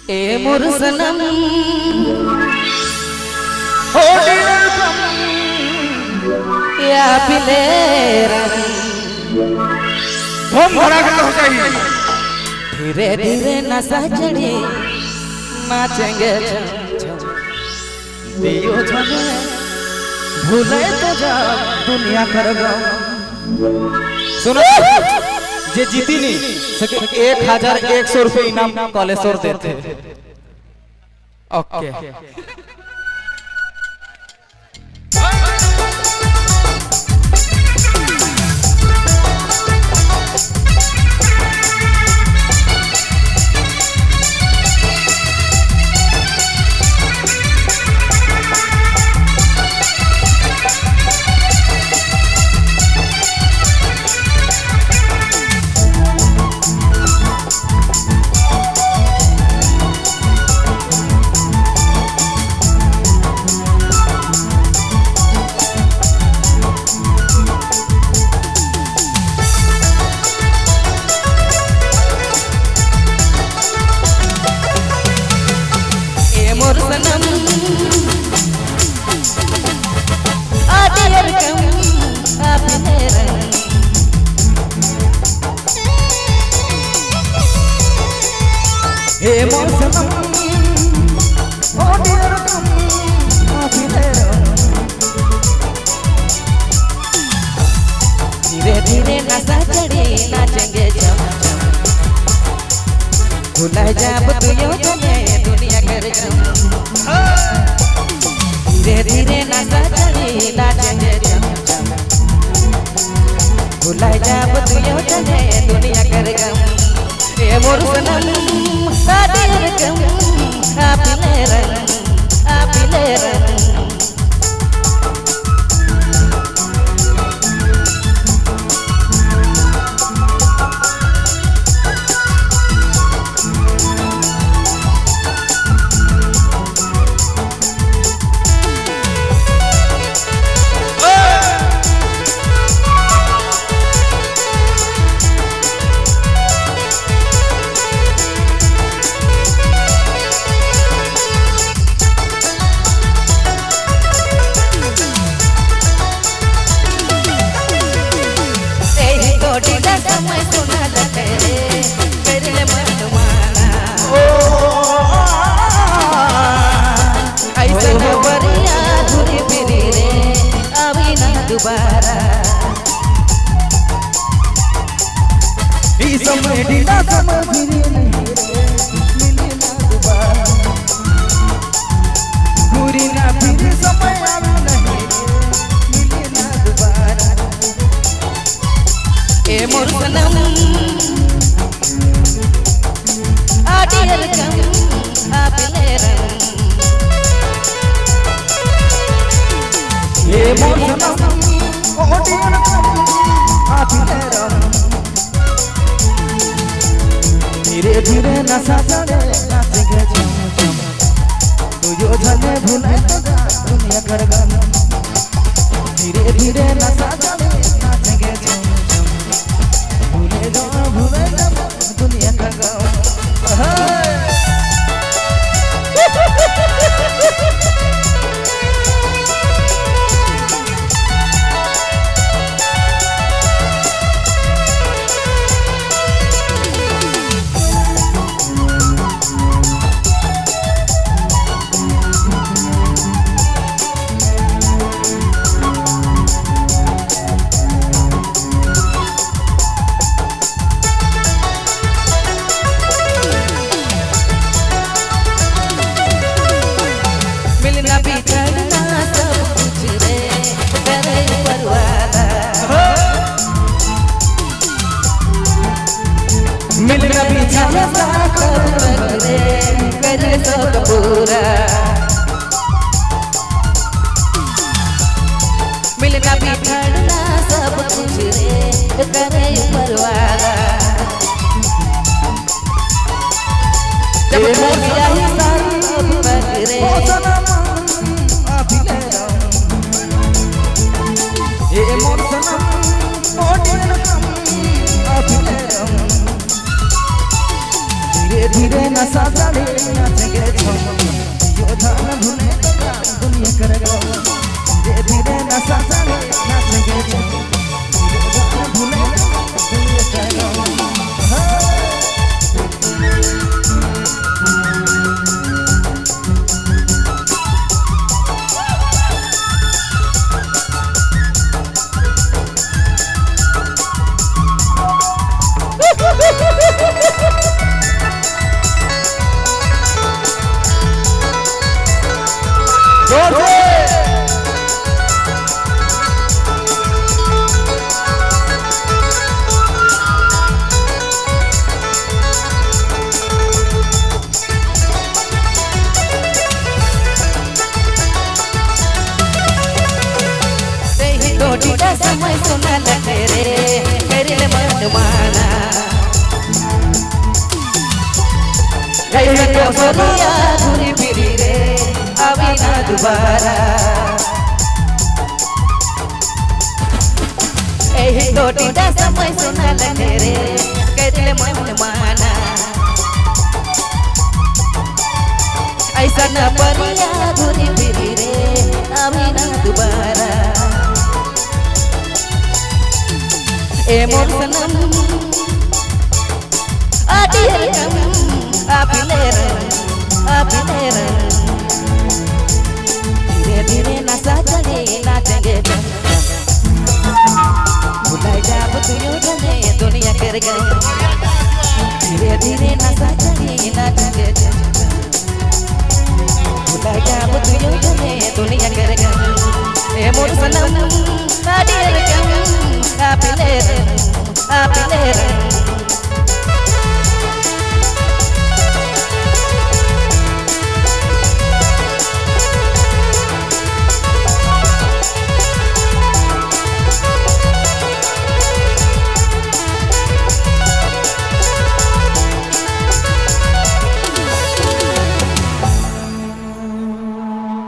ए मोर सनम या पिलेरम धीरे धीरे नशा चढ़ी नाचेंगे दियो झने भूले तो जा दुनिया कर सुनो जे जीती नहीं सके 1100 रुपए इनाम कॉलेजोर देते। ओके मोर सनम आदियर कम आपिलेरम हे मोर सनम आदियर कम आपिलेरम धीरे धीरे नशा चढ़ी नाचेंगे जम भुला जाब तू यो जने दुनिया कर धीरे धीरे नशा चढ़ी नाचेंगे जम भुला जाब तू यो जने दुनिया कर ए मोर सनम आदियर कम आपिलेरम आपिलेरम समय सुना लगे तेरे मन माना ऐसा बरिया धुरी फिरी रे अभी ना दोबारा इस समय ढीला समय फिरी मिली ना दोबारा घूरी ना फिर समय आवे नहीं मिली ना दोबारा ए मोर सनम आदियर कम आपिलेरम ए मोर सनम आदियर कम आपिलेरम धीरे धीरे नशा चढ़े नाचेंगे झम झम तू यो झने भुलाए तो जा दुनिया कर गम धीरे धीरे नशा चढ़े नाचेंगे झम भूले जा दुनिया का गाँव मिलना बिछड़ना सब कुछ रे करे परवाना मिलना बिछड़ना सब रे करे सब पूरा मिलना बिछड़ना सब कुछ रे करे परवाना जब मोरिया ही सब बगरे ए मोर सनम आदियर कम आपिलेरम धीरे धीरे नशा चढ़े छम यो धन भुले तो काम दुनिया कर गम धीरे धीरे नशा चढ़े नाचेंगे छम यो धन भुले तो काम दुनिया कर गम समय सुना लगे रे मेरे मन माना गई सोनिया घूरी फिरी रे अभी ना दोबारा यही टोटी का समय सुना लगे रे मेरे मन माना ऐसा न परिया घूरी फिरी रे अभी ना दोबारा ए मोर सनम आदिरकम आपिलेर धीरे धीरे नशा चढ़े नाचेंगे भुलाए जाब तुझो जने दुनिया कर गए धीरे धीरे नशा चढ़े नाचेंगे भुलाए जाब तुझो जने दुनिया कर गए ए मोर सनम आदिरकम आपिलेर